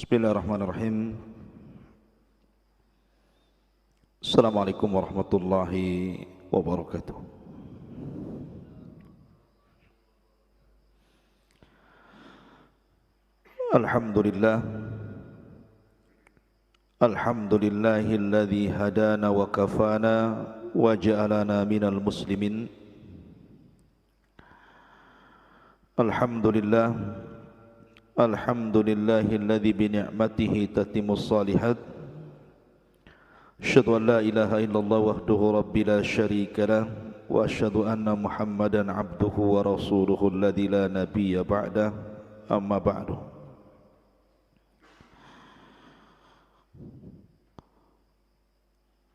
Bismillahirrahmanirrahim. Assalamualaikum warahmatullahi wabarakatuh. Alhamdulillah. Alhamdulillahilladzi hadana wa kafana wa ja'alana minal muslimin. Alhamdulillah. Alhamdulillahilladzi bi ni'matihi tatimmus shalihat. Asyhadu an la ilaha illallah wahdahu rabbi la syarika lah wa asyhadu anna Muhammadan abduhu wa rasuluhu alladzi la nabiyya ba'dah. Amma ba'du.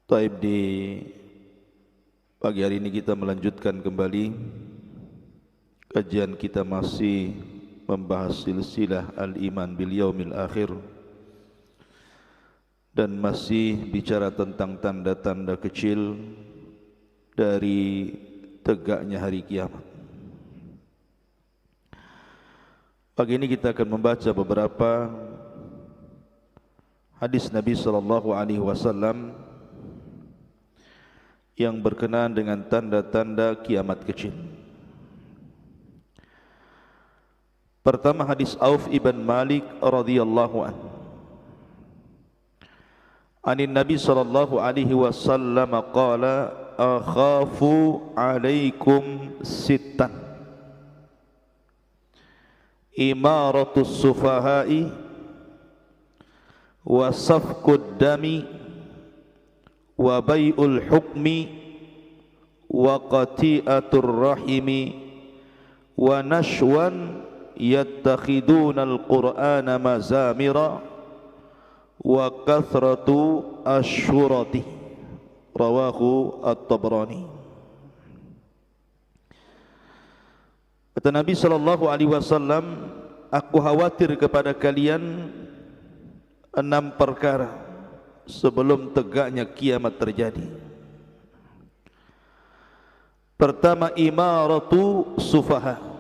Taib, di pagi hari ini kita melanjutkan kembali kajian kita, masih membahas silsilah al-iman bil yaumil akhir, dan masih bicara tentang tanda-tanda kecil dari tegaknya hari kiamat. Pagi ini kita akan membaca beberapa hadis Nabi sallallahu alaihi wasallam yang berkenaan dengan tanda-tanda kiamat kecil. Pertama, hadis Auf ibn Malik radhiyallahu anhu. Anin Nabi sallallahu alaihi wasallam qala akhafu alaikum sittan. Imaratus sufahai wa safkud dami wa bai'ul hukmi wa qati'atur rahimi wa nashwan yattakhiduna al-Qur'ana mazamira wa kathratu asyurati. Rawahu at-Tabrani. Kata Nabi sallallahu alaihi wasallam, aku khawatir kepada kalian 6 perkara sebelum tegaknya kiamat terjadi. Pertama, imaratu sufaha,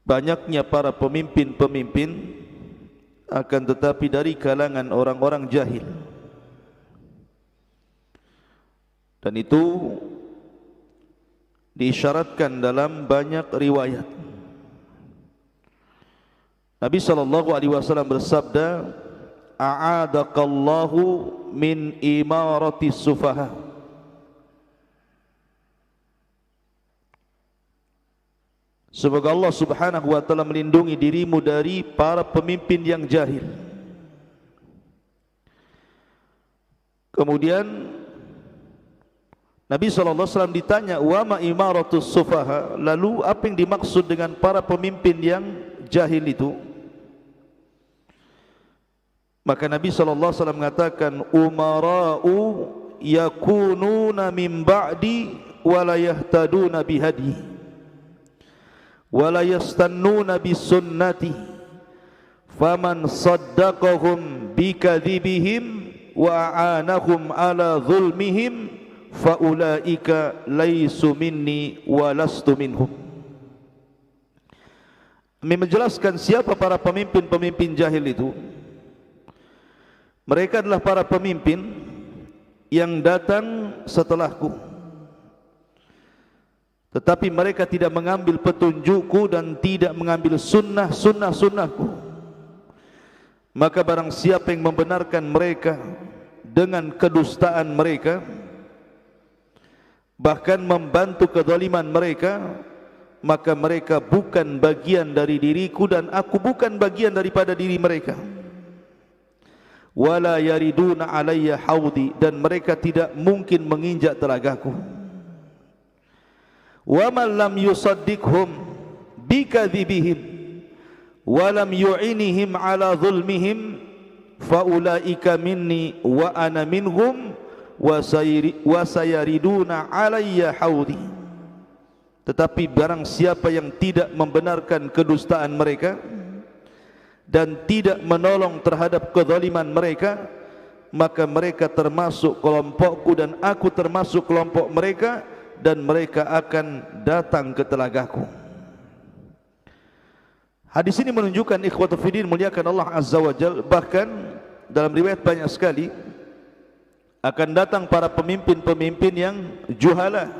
banyaknya para pemimpin-pemimpin, akan tetapi dari kalangan orang-orang jahil. Dan itu diisyaratkan dalam banyak riwayat. Nabi sallallahu alaihi wasallam bersabda, a'adakallahu min imarati sufaha. Semoga Allah subhanahu wa ta'ala melindungi dirimu dari para pemimpin yang jahil. Kemudian Nabi SAW ditanya, wa ma imaratus sufaha, lalu apa yang dimaksud dengan para pemimpin yang jahil itu? Maka Nabi SAW mengatakan, umara'u yakununa min ba'di wa la yahtaduna bihadi wa la yastannuna bisunnati faman saddaqahum bikadhibihim wa a'anahum ala zulmihim fa ulaika laisu minni wa lastu minhum. Menjelaskan siapa para pemimpin-pemimpin jahil itu. Mereka adalah para pemimpin yang datang setelahku, tetapi mereka tidak mengambil petunjukku dan tidak mengambil sunnahku. Maka barang siapa yang membenarkan mereka dengan kedustaan mereka, bahkan membantu kezaliman mereka, maka mereka bukan bagian dari diriku dan aku bukan bagian daripada diri mereka. Wala yariduna alayya haudi, dan mereka tidak mungkin menginjak telagaku. Wa man lam yusaddiqhum bikadzibihim wa lam yu'inihim ala zulmihim fa ulaika minni wa ana minhum wa sayariduna alayya haudi. Tetapi barang siapa yang tidak membenarkan kedustaan mereka dan tidak menolong terhadap kezaliman mereka, maka mereka termasuk kelompokku dan aku termasuk kelompok mereka, dan mereka akan datang ke telagaku. Hadis ini menunjukkan ikhwatu fiddin muliakan Allah Azza wa Jalla, bahkan dalam riwayat banyak sekali akan datang para pemimpin-pemimpin yang juhala,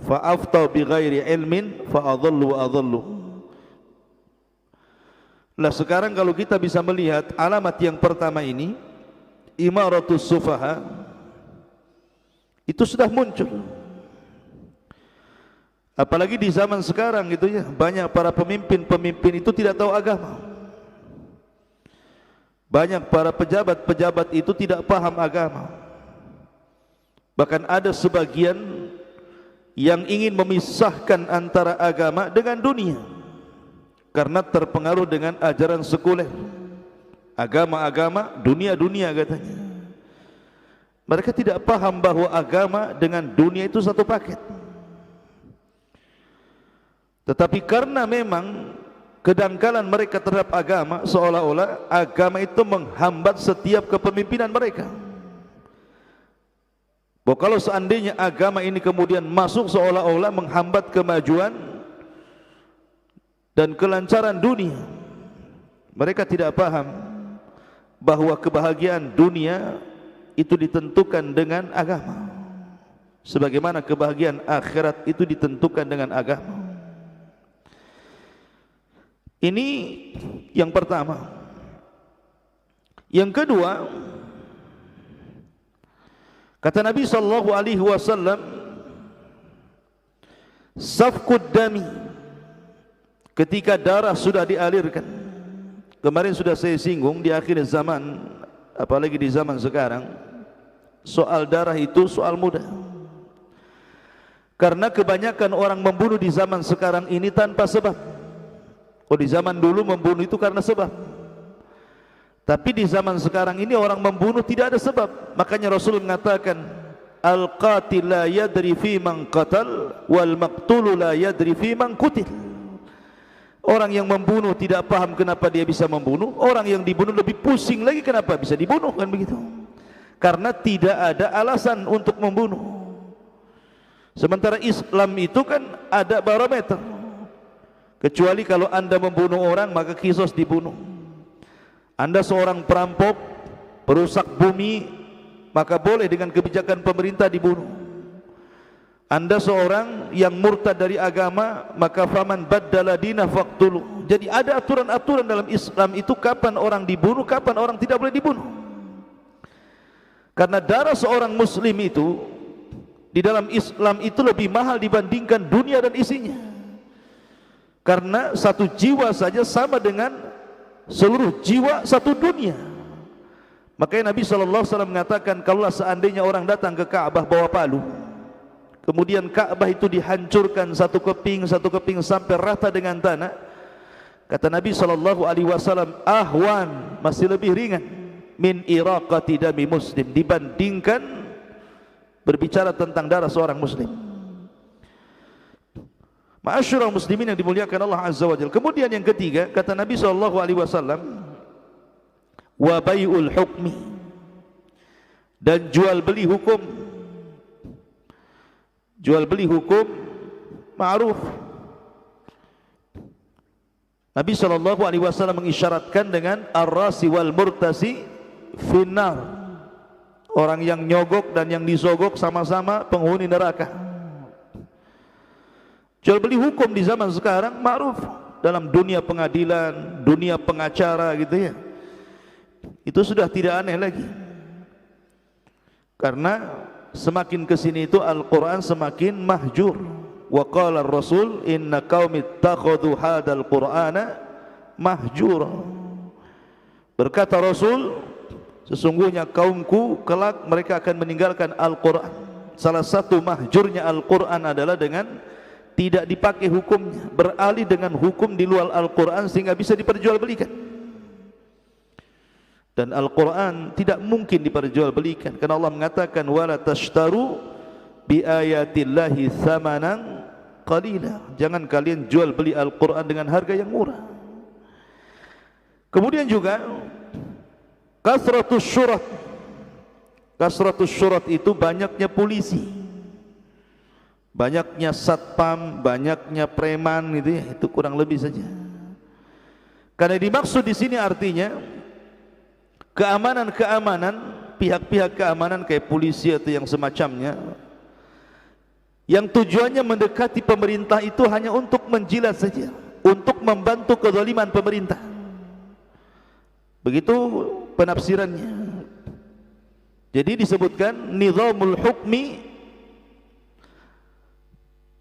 fa aftau bi ghairi ilmin fa adallu wa adallu. Lah sekarang kalau kita bisa melihat alamat yang pertama ini, imaratus sufaha, itu sudah muncul. Apalagi di zaman sekarang gitu ya, banyak para pemimpin-pemimpin itu tidak tahu agama. Banyak para pejabat-pejabat itu tidak paham agama. Bahkan ada sebagian yang ingin memisahkan antara agama dengan dunia karena terpengaruh dengan ajaran sekuler. Agama-agama, dunia-dunia katanya. Mereka tidak paham bahwa agama dengan dunia itu satu paket. Tetapi karena memang kedangkalan mereka terhadap agama, seolah-olah agama itu menghambat setiap kepemimpinan mereka. Bahwa kalau seandainya agama ini kemudian masuk, seolah-olah menghambat kemajuan dan kelancaran dunia. Mereka tidak paham bahwa kebahagiaan dunia itu ditentukan dengan agama, sebagaimana kebahagiaan akhirat itu ditentukan dengan agama. Ini yang pertama. Yang kedua, kata Nabi sallallahu alaihi wasallam, safkud dami, ketika darah sudah dialirkan. Kemarin sudah saya singgung di akhir zaman, apalagi di zaman sekarang, soal darah itu soal mudah. Karena kebanyakan orang membunuh di zaman sekarang ini tanpa sebab. Oh, di zaman dulu membunuh itu karena sebab. Tapi di zaman sekarang ini orang membunuh tidak ada sebab. Makanya Rasul mengatakan, al-qatil la yadri fi man qatal wal maqtulu la yadri fi man qutil. Orang yang membunuh tidak paham kenapa dia bisa membunuh, orang yang dibunuh lebih pusing lagi kenapa bisa dibunuh, kan begitu. Karena tidak ada alasan untuk membunuh. Sementara Islam itu kan ada barometer. Kecuali kalau anda membunuh orang, maka kisos dibunuh. Anda seorang perampok, perusak bumi, maka boleh dengan kebijakan pemerintah dibunuh. Anda seorang yang murtad dari agama, maka faman baddala dina faqtulu. Jadi ada aturan-aturan dalam Islam itu kapan orang dibunuh, kapan orang tidak boleh dibunuh. Karena darah seorang muslim itu di dalam Islam itu lebih mahal dibandingkan dunia dan isinya. Karena satu jiwa saja sama dengan seluruh jiwa satu dunia. Makanya Nabi SAW mengatakan, kalau seandainya orang datang ke Ka'bah bawa palu, kemudian Ka'bah itu dihancurkan satu keping sampai rata dengan tanah, kata Nabi SAW, ahwan, masih lebih ringan min iraqati dami muslim, dibandingkan berbicara tentang darah seorang muslim. Ma'asyiral muslimin yang dimuliakan Allah Azza wa Jalla. Kemudian yang ketiga, kata Nabi SAW, wa bai'ul hukmi, dan jual beli hukum. Jual beli hukum ma'ruf. Nabi SAW mengisyaratkan dengan ar-rasi wal murtasi finnar. Orang yang nyogok dan yang disogok sama-sama penghuni neraka. Jual beli hukum di zaman sekarang ma'ruf, dalam dunia pengadilan, dunia pengacara gitu ya. Itu sudah tidak aneh lagi. Karena semakin kesini itu Al-Quran semakin mahjur. Wa qala ar-rasul inna qaumi ittakhadhu hadzal qur'ana mahjura. Berkata Rasul, sesungguhnya kaumku kelak mereka akan meninggalkan Al-Quran. Salah satu mahjurnya Al-Quran adalah dengan tidak dipakai hukumnya, beralih dengan hukum di luar Al-Quran sehingga bisa diperjualbelikan. Dan Al-Quran tidak mungkin diperjualbelikan karena Allah mengatakan wala tashtaru bi ayatillahi thamanan qalila. Jangan kalian jual beli Al-Quran dengan harga yang murah. Kemudian juga kasratus syurat. Kasratus syurat itu banyaknya polisi, banyaknya satpam, banyaknya preman gitu ya, itu kurang lebih saja. Karena dimaksud di sini artinya keamanan-keamanan, pihak-pihak keamanan kayak polisi atau yang semacamnya, yang tujuannya mendekati pemerintah itu hanya untuk menjilat saja, untuk membantu kezaliman pemerintah. Begitu penafsirannya. Jadi disebutkan nizamul hukmi,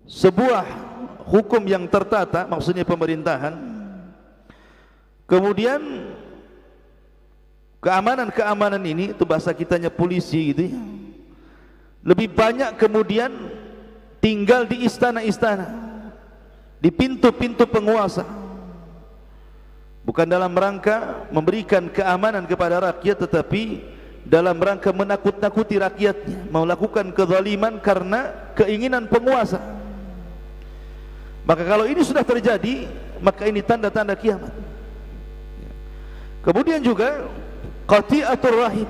sebuah hukum yang tertata, maksudnya pemerintahan. Kemudian keamanan-keamanan ini, itu bahasa kitanya polisi gitu ya, lebih banyak kemudian tinggal di istana-istana, di pintu-pintu penguasa, bukan dalam rangka memberikan keamanan kepada rakyat, tetapi dalam rangka menakut-nakuti rakyatnya, melakukan kezaliman karena keinginan penguasa. Maka kalau ini sudah terjadi, maka ini tanda-tanda kiamat. Kemudian juga qati'atur rahim,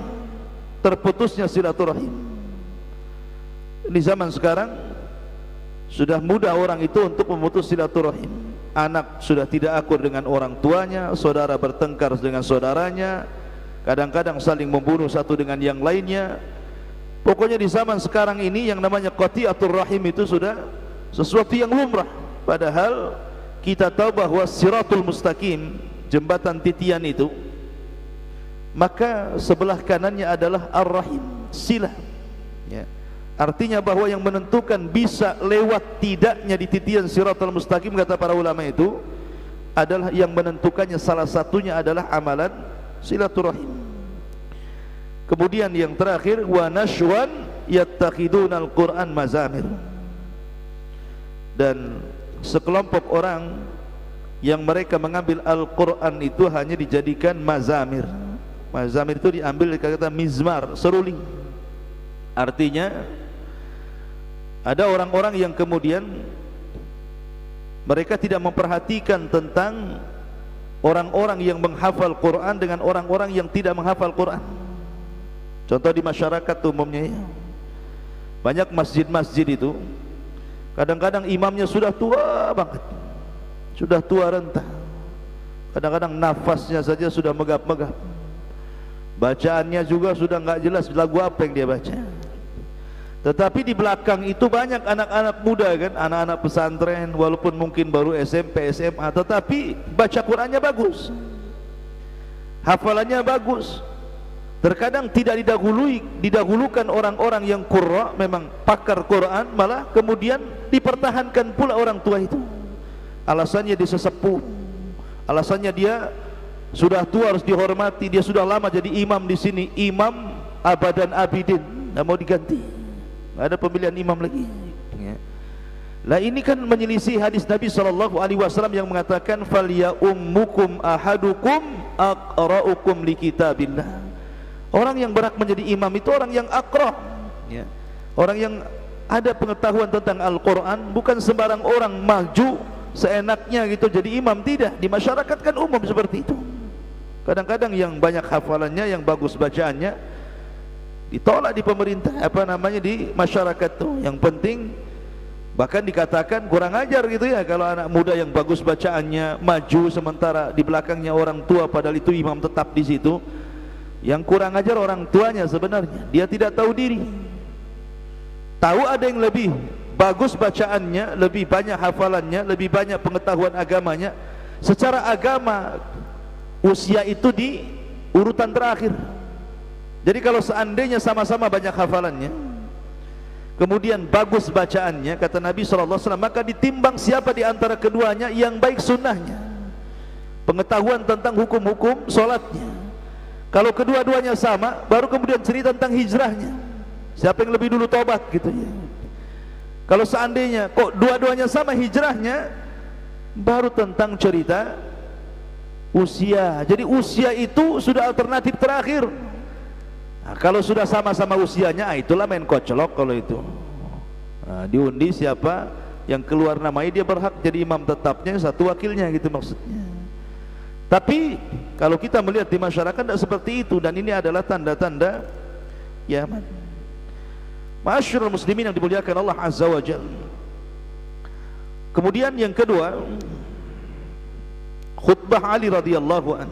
terputusnya silaturahim. Di zaman sekarang sudah mudah orang itu untuk memutus silaturahim. Anak sudah tidak akur dengan orang tuanya, saudara bertengkar dengan saudaranya, kadang-kadang saling membunuh satu dengan yang lainnya. Pokoknya di zaman sekarang ini yang namanya qati'atur rahim itu sudah sesuatu yang lumrah. Padahal kita tahu bahwa siratul mustaqim, jembatan titian itu, maka sebelah kanannya adalah ar-rahim, silah ya. Artinya bahwa yang menentukan bisa lewat tidaknya di titian siratul mustaqim, kata para ulama itu, adalah yang menentukannya salah satunya adalah amalan silaturahim. Kemudian yang terakhir, wa nashwan yattakhiduna al-Qur'an mazamir, dan sekelompok orang yang mereka mengambil Al-Qur'an itu hanya dijadikan mazamir. Mazamir itu diambil dari kata mizmar, seruling. Artinya ada orang-orang yang kemudian mereka tidak memperhatikan tentang orang-orang yang menghafal Quran dengan orang-orang yang tidak menghafal Quran. Contoh di masyarakat umumnya ya, banyak masjid-masjid itu kadang-kadang imamnya sudah tua banget, sudah tua renta, kadang-kadang nafasnya saja sudah megap-megap, bacaannya juga sudah enggak jelas lagu apa yang dia baca. Tetapi di belakang itu banyak anak-anak muda kan, anak-anak pesantren, walaupun mungkin baru SMP, SMA, tetapi baca Qurannya bagus, hafalannya bagus. Terkadang tidak didahulukan orang-orang yang qurra, memang pakar Quran, malah kemudian dipertahankan pula orang tua itu. Alasannya dia sesepuh, alasannya dia sudah tua harus dihormati, dia sudah lama jadi imam di sini, imam abadan abidin, tidak mau diganti, tidak ada pemilihan imam lagi ya. Lah ini kan menyelisih hadis Nabi SAW yang mengatakan falya ummukum ahadukum aqra'ukum li kitabillah. Orang yang berhak menjadi imam itu orang yang aqra ya, orang yang ada pengetahuan tentang Al-Quran, bukan sembarang orang maju seenaknya gitu jadi imam. Tidak, di masyarakat kan umum seperti itu. Kadang-kadang yang banyak hafalannya, yang bagus bacaannya, ditolak di pemerintah, di masyarakat tuh. Yang penting bahkan dikatakan kurang ajar gitu ya, kalau anak muda yang bagus bacaannya maju sementara di belakangnya orang tua, padahal itu imam tetap di situ. Yang kurang ajar orang tuanya sebenarnya, dia tidak tahu diri. Tahu ada yang lebih bagus bacaannya, lebih banyak hafalannya, lebih banyak pengetahuan agamanya. Secara agama usia itu di urutan terakhir. Jadi kalau seandainya sama-sama banyak hafalannya, kemudian bagus bacaannya, kata Nabi SAW, maka ditimbang siapa di antara keduanya yang baik sunnahnya, pengetahuan tentang hukum-hukum solatnya. Kalau kedua-duanya sama, baru kemudian cerita tentang hijrahnya, siapa yang lebih dulu tobat gitu ya. Kalau seandainya kok dua-duanya sama hijrahnya, baru tentang cerita usia. Jadi usia itu sudah alternatif terakhir. Nah, kalau sudah sama-sama usianya, itulah main kocelok kalau itu. Nah, diundi siapa yang keluar namanya, dia berhak jadi imam tetapnya, satu wakilnya gitu maksudnya. Tapi kalau kita melihat di masyarakat tidak seperti itu, dan ini adalah tanda-tanda kiamat. Ma'asyiral muslimin yang dimuliakan Allah Azza wa Jalla. Kemudian yang kedua, khutbah Ali radhiyallahu an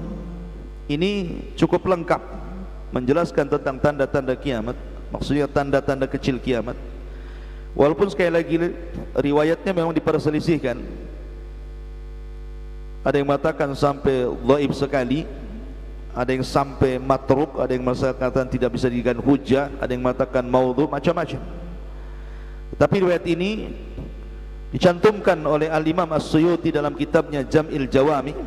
ini cukup lengkap menjelaskan tentang tanda-tanda kiamat, maksudnya tanda-tanda kecil kiamat. Walaupun sekali lagi riwayatnya memang diperselisihkan. Ada yang mengatakan sampai dhaif sekali, ada yang sampai matruk, ada yang mengatakan tidak bisa dijadikan hujjah, ada yang mengatakan maudhu, macam-macam. Tapi riwayat ini dicantumkan oleh Al-Imam As-Suyuti dalam kitabnya Jam'il Jawami,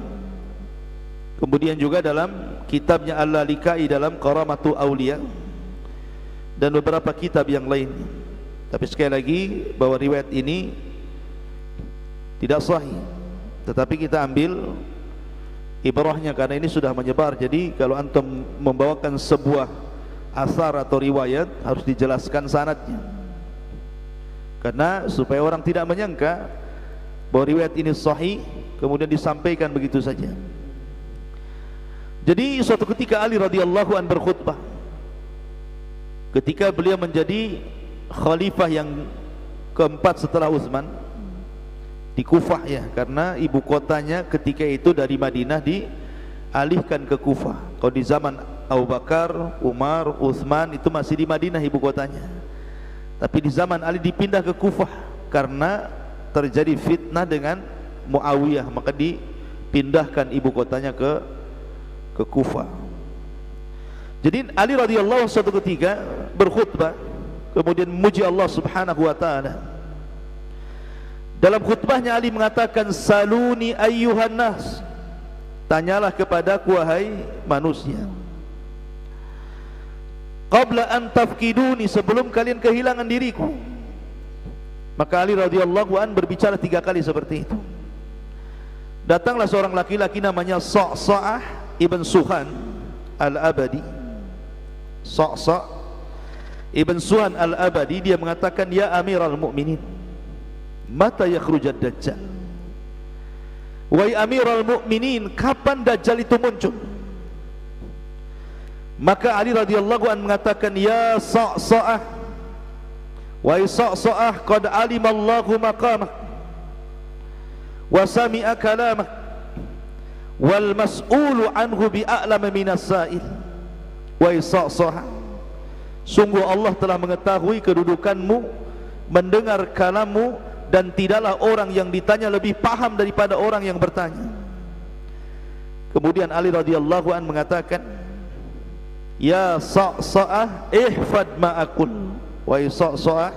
kemudian juga dalam kitabnya Al-Lalikai dalam Karamatu Awliya, dan beberapa kitab yang lain. Tapi sekali lagi bahwa riwayat ini tidak sahih, tetapi kita ambil ibrahnya karena ini sudah menyebar. Jadi kalau antum membawakan sebuah asar atau riwayat harus dijelaskan sanadnya, karena supaya orang tidak menyangka bahwa riwayat ini sahih kemudian disampaikan begitu saja. Jadi suatu ketika Ali radhiyallahu an berkhutbah ketika beliau menjadi khalifah yang keempat setelah Utsman di Kufah, ya, karena ibu kotanya ketika itu dari Madinah dialihkan ke Kufah. Kalau di zaman Abu Bakar, Umar, Utsman itu masih di Madinah ibu kotanya. Tapi di zaman Ali dipindah ke Kufah karena terjadi fitnah dengan Muawiyah, maka dipindahkan ibu kotanya ke Kufah. Jadi Ali radhiyallahu suatu ketika berkhutbah kemudian memuji Allah Subhanahu wa taala. Dalam khutbahnya Ali mengatakan, saluni ayyuhan nas, tanyalah kepadaku wahai manusia, qabla an tafkiduni, sebelum kalian kehilangan diriku. Maka Ali radhiyallahu an berbicara 3 kali seperti itu. Datanglah seorang laki-laki namanya Sa'sa'ah ibn Suhan al-Abadi. Sa'sa' ibn Suhan al-Abadi, dia mengatakan, ya Amiral Mu'minin, mata yakhrujad Dajjal? Wahai Amiral Mu'minin, kapan Dajjal itu muncul? Maka Ali radhiyallahu an mengatakan, ya Sa'sa'ah, wahai Sa'sa'ah, qad alimallahu maqamak wa sami'a kalamak wal mas'ulu anhu bi'a'lama minas sa'il. Wahai Sa'sa'ah, sungguh Allah telah mengetahui kedudukanmu, mendengar kalammu, dan tidaklah orang yang ditanya lebih paham daripada orang yang bertanya. Kemudian Ali radhiyallahu an mengatakan, ya Sa'sa'ah, ihfad ma'akul. Wahai Sa'sa'ah,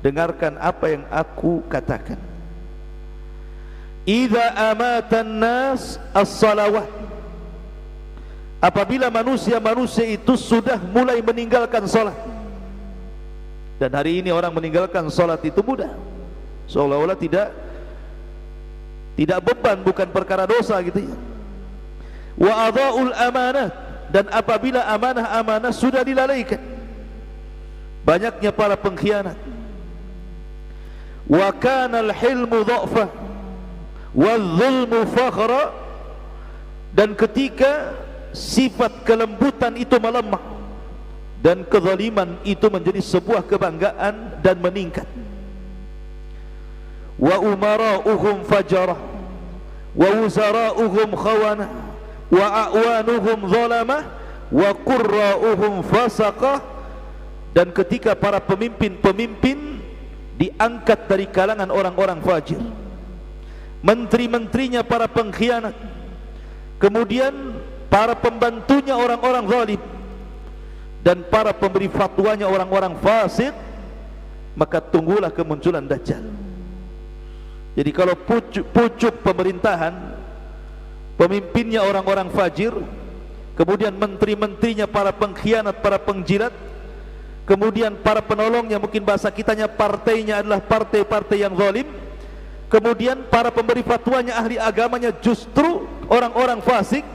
dengarkan apa yang aku katakan. Idza amatan nas as-salawat, apabila manusia itu sudah mulai meninggalkan salat. Dan hari ini orang meninggalkan salat itu mudah, seolah-olah tidak beban, bukan perkara dosa gitu ya. Wa adha'ul amanah, dan apabila amanah-amanah sudah dilalaikan, banyaknya para pengkhianat. Wa kana al-hilmu dha'fa wal-zulmu fakhra, dan ketika sifat kelembutan itu melemah dan kezaliman itu menjadi sebuah kebanggaan dan meningkat. Wa umara'uhum fajarah wa wuzara'uhum khawanah wa a'wanuhum zalamah wa qurra'uhum fasaqah, dan ketika para pemimpin diangkat dari kalangan orang-orang fajir, menteri-menterinya para pengkhianat, kemudian para pembantunya orang-orang zalim, dan para pemberi fatwanya orang-orang fasik, maka tunggulah kemunculan Dajjal. Jadi kalau pucuk pemerintahan, pemimpinnya orang-orang fajir, kemudian menteri-menterinya para pengkhianat, para pengjilat, kemudian para penolongnya, mungkin bahasa kitanya partainya adalah partai-partai yang zalim, kemudian para pemberi fatwanya, ahli agamanya justru orang-orang fasik,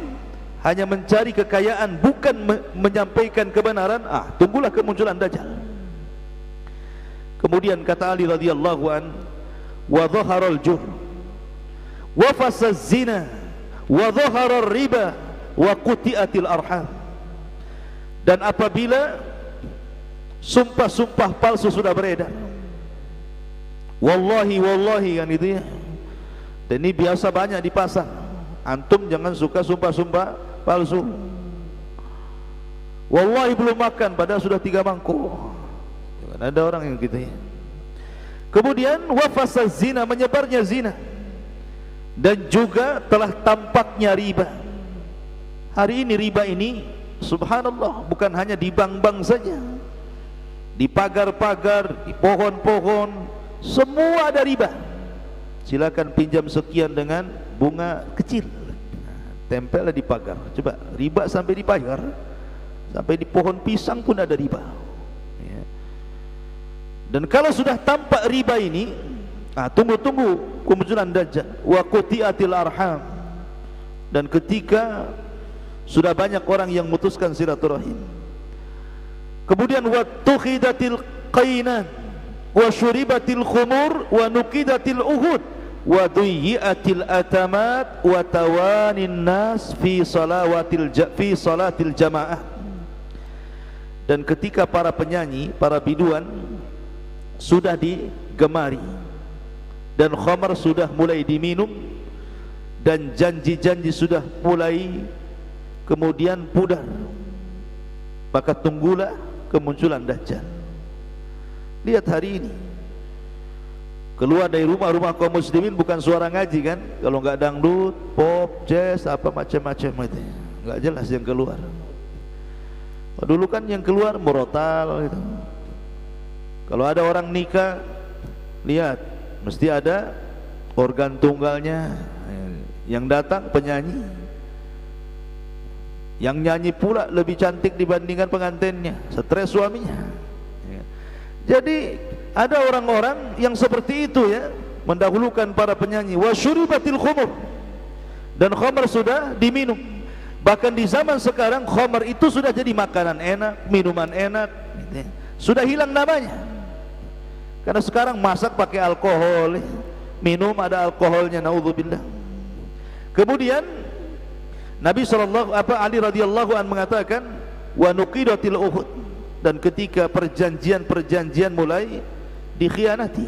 hanya mencari kekayaan, bukan menyampaikan kebenaran. Tunggulah kemunculan Dajjal. Kemudian kata Ali radhiyallahu an, wa dhaharal juhr wa fasaz zina wa dhaharar riba wa quti'atil arham, dan apabila sumpah-sumpah palsu sudah beredar, wallahi kan itu ya, dan ini biasa banyak di pasar, Antum jangan suka sumpah-sumpah palsu. Wallahi belum makan padahal sudah 3 mangkuk. Ada orang yang gitu ya. Kemudian wafasa zina, menyebarnya zina, dan juga telah tampaknya riba. Hari ini riba ini subhanallah bukan hanya di bank-bank saja, di pagar-pagar, di pohon-pohon, semua ada riba. Silakan pinjam sekian dengan bunga kecil, tempelnya di pagar. Coba riba sampai di pagar, sampai di pohon pisang pun ada riba ya. Dan kalau sudah tampak riba ini, tunggu kemunculan Dajjal. Wa quti'atil arham, dan ketika sudah banyak orang yang memutuskan silaturahim. Kemudian wa tukhidatil qainan wa syuribatil khumur wa nuqidatil uhud wa duyiatil atamat wa tawanin nas fi salatil jamaah. Dan ketika para penyanyi, para biduan sudah digemari dan khamar sudah mulai diminum dan janji-janji sudah mulai kemudian pudar, maka tunggulah kemunculan Dajjal. Lihat hari ini keluar dari rumah-rumah kaum muslimin bukan suara ngaji kan, kalau nggak dangdut, pop, jazz, apa macam-macam itu, nggak jelas yang keluar. Dulu kan yang keluar murotal gitu. Kalau ada orang nikah, lihat mesti ada organ tunggalnya, yang datang penyanyi. Yang nyanyi pula lebih cantik dibandingkan pengantinnya, stres suaminya ya. Jadi ada orang-orang yang seperti itu ya, mendahulukan para penyanyi. Wa syuribatil khumur, dan khamar sudah diminum. Bahkan di zaman sekarang khamar itu sudah jadi makanan enak, minuman enak gitu ya. Sudah hilang namanya, karena sekarang masak pakai alkohol, minum ada alkoholnya, naudzubillah. Kemudian Nabi Ali radhiyallahu an mengatakan wa nuqidatil uhud, dan ketika perjanjian mulai dikhianati,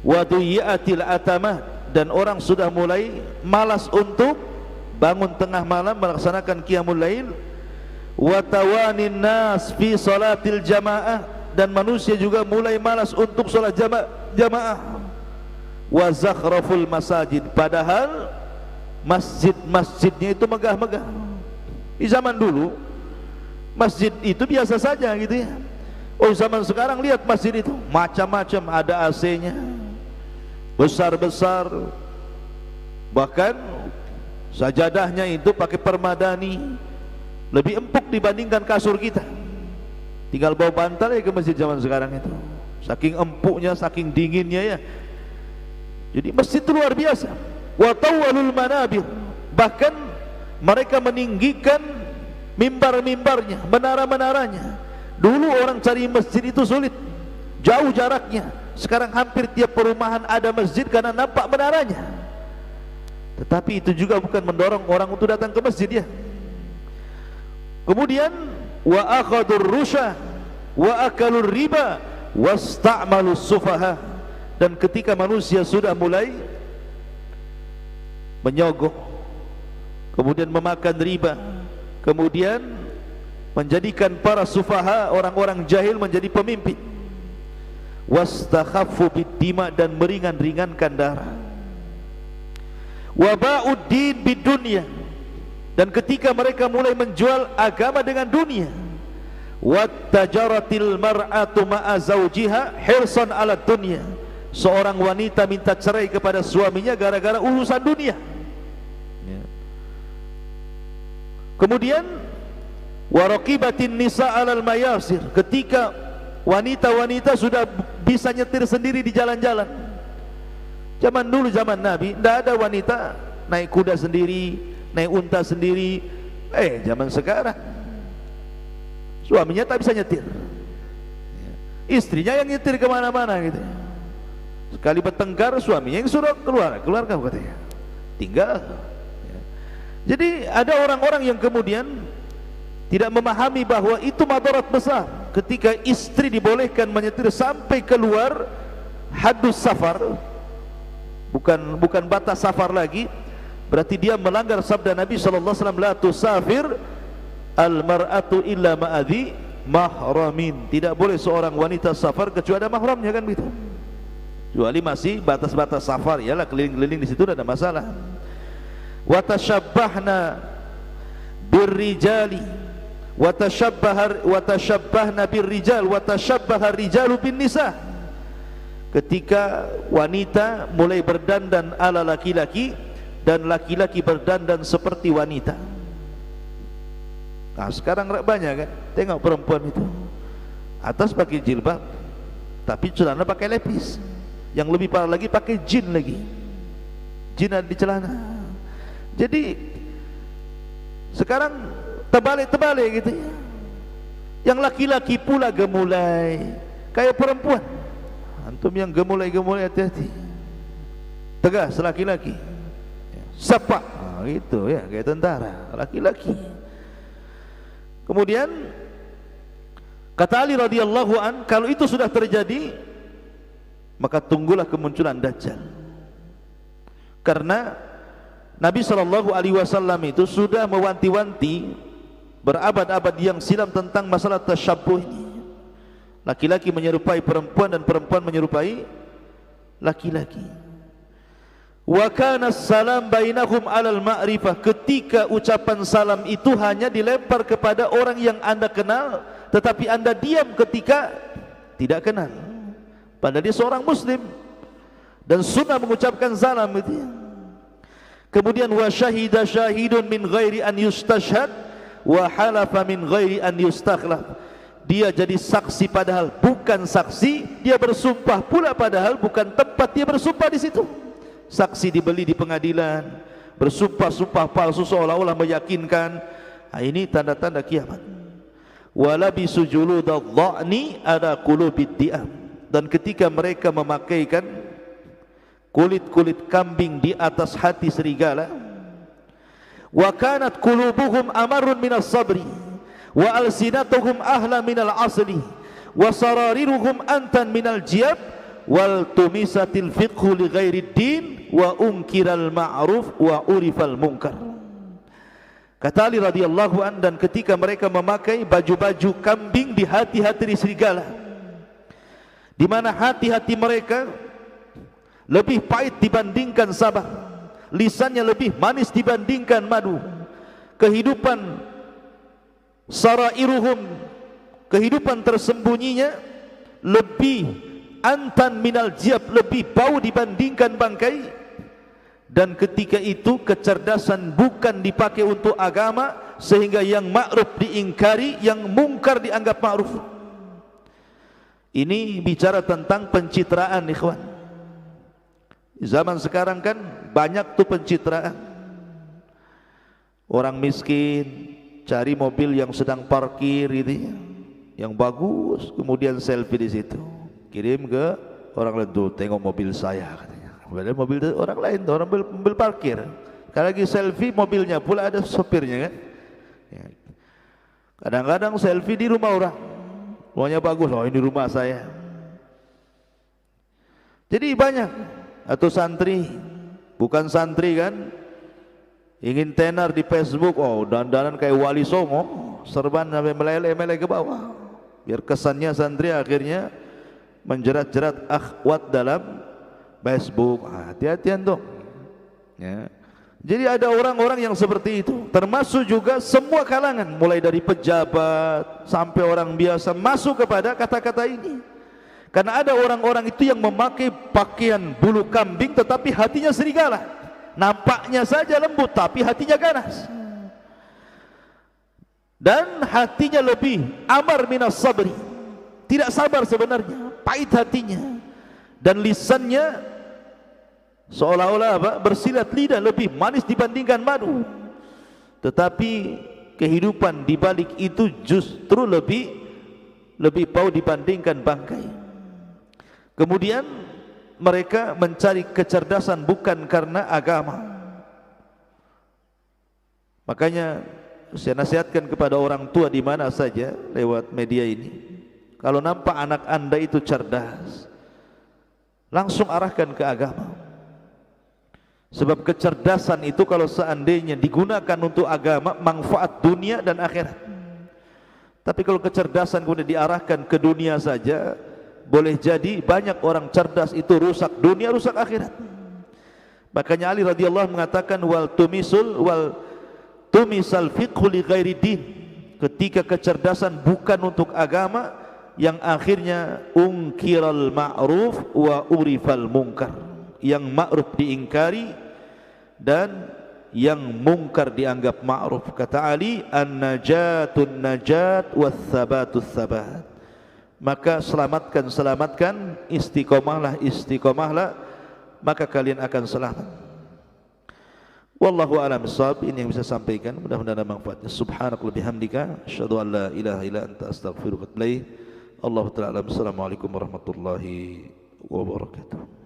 wa duyiatil atamah, dan orang sudah mulai malas untuk bangun tengah malam melaksanakan qiyamul lail, wa tawanin nas fi salatil jamaah, dan manusia juga mulai malas untuk salat jamaah, wa zakhraful masajid, padahal masjid-masjidnya itu megah-megah. Di zaman dulu masjid itu biasa saja gitu ya. Oh, zaman sekarang lihat masjid itu macam-macam, ada AC-nya besar-besar, bahkan sajadahnya itu pakai permadani, lebih empuk dibandingkan kasur kita. Tinggal bawa bantal ya ke masjid zaman sekarang itu, saking empuknya, saking dinginnya ya. Jadi masjid itu luar biasa. Wa tawwalul manabir, bahkan mereka meninggikan mimbar-mimbarnya, menara-menaranya. Dulu orang cari masjid itu sulit, jauh jaraknya. Sekarang hampir tiap perumahan ada masjid karena nampak menaranya. Tetapi itu juga bukan mendorong orang untuk datang ke masjid ya. Kemudian wa akhadur rusha wa akalur riba wasta'malus sufaha, dan ketika manusia sudah mulai menyogok, kemudian memakan riba, kemudian menjadikan para sufaha, orang-orang jahil menjadi pemimpin, wastakhaffu biddima, dan meringan-ringankan darah, waba'uddin bidunya, dan ketika mereka mulai menjual agama dengan dunia, wattajaratil mar'atu ma'a zawjiha hirsan ala dunya, seorang wanita minta cerai kepada suaminya gara-gara urusan dunia. Kemudian waraqibatin nisa alal mayasir, ketika wanita-wanita sudah bisa nyetir sendiri di jalan-jalan. Zaman dulu, zaman Nabi, tidak ada wanita naik kuda sendiri, naik unta sendiri. Zaman sekarang suaminya tak bisa nyetir, istrinya yang nyetir kemana-mana gitu. Sekali bertengkar, suaminya yang suruh keluarkan katanya, tinggal. Jadi ada orang-orang yang kemudian tidak memahami bahwa itu madarat besar ketika istri dibolehkan menyetir sampai keluar haddus safar, bukan batas safar lagi, berarti dia melanggar sabda Nabi sallallahu alaihi wasallam, la tusafir al-mar'atu illa ma'adhi mahramin. Tidak boleh seorang wanita safar kecuali ada mahramnya, kan begitu. Kecuali masih batas-batas safar, ialah keliling-keliling di situ tidak ada masalah. Wa tashabbahna birrijali wa tashabbahna birrijal wa tashabbaha rijalu bin nisa. Ketika wanita mulai berdandan ala laki-laki dan laki-laki berdandan seperti wanita. Nah, sekarang banyak kan, tengok perempuan itu atas pakai jilbab tapi celana pakai lepis, yang lebih parah lagi pakai jin lagi, jin ada di celana. Jadi sekarang terbalik-terbalik gitu ya. Yang laki-laki pula gemulai kayak perempuan. Antum yang gemulai-gemulai hati-hati, tegas laki-laki, sepak gitu ya, kayak tentara laki-laki. Kemudian kata Ali radhiyallahu an, kalau itu sudah terjadi maka tunggulah kemunculan Dajjal. Karena Nabi sallallahu alaihi wasallam itu sudah mewanti-wanti berabad-abad yang silam tentang masalah tasyabbuh ini. Laki-laki menyerupai perempuan dan perempuan menyerupai laki-laki. Wa kana salam bainahum alal ma'rifah. Ketika ucapan salam itu hanya dilempar kepada orang yang Anda kenal, tetapi Anda diam ketika tidak kenal, padahal dia seorang muslim dan sunnah mengucapkan salam itu. Kemudian wa syahida syahidun min ghairi an yustashhad wa halafa min ghairi an yustakhlaf. Dia jadi saksi padahal bukan saksi, dia bersumpah pula padahal bukan tempat dia bersumpah di situ. Saksi dibeli di pengadilan, bersumpah-sumpah palsu seolah-olah meyakinkan. Nah, ini tanda-tanda kiamat. Walabisu juludadh-dha'ni ala qulubid di'am. Dan ketika mereka memakaikan kulit-kulit kambing di atas hati serigala, wa kanat qulubuhum amarrun minas sabri wa alsinatuhum ahla minal asli wa sarariruhum antan minal jiyab wal tumisatil fiqhu li ghairid din wa unkiral ma'ruf wa urifal munkar. Kata Ali radhiyallahu an, dan ketika mereka memakai baju-baju kambing di hati-hati serigala, di mana hati-hati mereka lebih pahit dibandingkan sabah, lisannya lebih manis dibandingkan madu, kehidupan sarairuhum, kehidupan tersembunyinya lebih antan minal jiyab, lebih bau dibandingkan bangkai. Dan ketika itu kecerdasan bukan dipakai untuk agama, sehingga yang ma'ruf diingkari, yang mungkar dianggap ma'ruf. Ini bicara tentang pencitraan, ikhwan. Zaman sekarang kan banyak tuh pencitraan. Orang miskin cari mobil yang sedang parkir gitu ya, yang bagus, kemudian selfie di situ, kirim ke orang lain, tuh tengok mobil saya katanya. Padahal mobil orang lain, orang mobil parkir. Kalau lagi selfie mobilnya pula ada sopirnya kan. Kadang-kadang selfie di rumah orang, rumahnya bagus, oh ini rumah saya. Jadi banyak. Atau santri, bukan santri kan, ingin tenar di Facebook, oh dandanan kayak Wali Songo, serban sampai meleleh-meleleh ke bawah, biar kesannya santri, akhirnya menjerat-jerat akhwat dalam Facebook. Hati-hatian dong ya. Jadi ada orang-orang yang seperti itu, termasuk juga semua kalangan, mulai dari pejabat sampai orang biasa masuk kepada kata-kata ini. Karena ada orang-orang itu yang memakai pakaian bulu kambing tetapi hatinya serigala. Nampaknya saja lembut tapi hatinya ganas. Dan hatinya lebih amar minas sabri, tidak sabar sebenarnya, pahit hatinya. Dan lisannya seolah-olah apa? Bersilat lidah, lebih manis dibandingkan madu. Tetapi kehidupan di balik itu justru lebih bau dibandingkan bangkai. Kemudian mereka mencari kecerdasan bukan karena agama. Makanya saya nasihatkan kepada orang tua di mana saja lewat media ini, kalau nampak anak anda itu cerdas, langsung arahkan ke agama. Sebab kecerdasan itu kalau seandainya digunakan untuk agama, manfaat dunia dan akhirat. Tapi kalau kecerdasan kemudian diarahkan ke dunia saja, boleh jadi banyak orang cerdas itu rusak dunia, rusak akhirat. Makanya Ali radhiyallahu mengatakan wal tumisal fiqhu li ghairi din. Ketika kecerdasan bukan untuk agama, yang akhirnya ungkiral ma'ruf wa urifal munkar. Yang ma'ruf diingkari dan yang mungkar dianggap ma'ruf. Kata Ali, an-najatun najat was-sabatus sabat. Maka selamatkan, istiqomahlah, maka kalian akan selamat. Wallahu a'lam bishawab. Ini yang bisa sampaikan, mudah-mudahan ada manfaatnya. Subhanakallahumma bihamdika asyhadu an la ilaha illa anta astaghfiruka wa atubu ilaik. Allahu ta'ala. Assalamualaikum warahmatullahi wabarakatuh.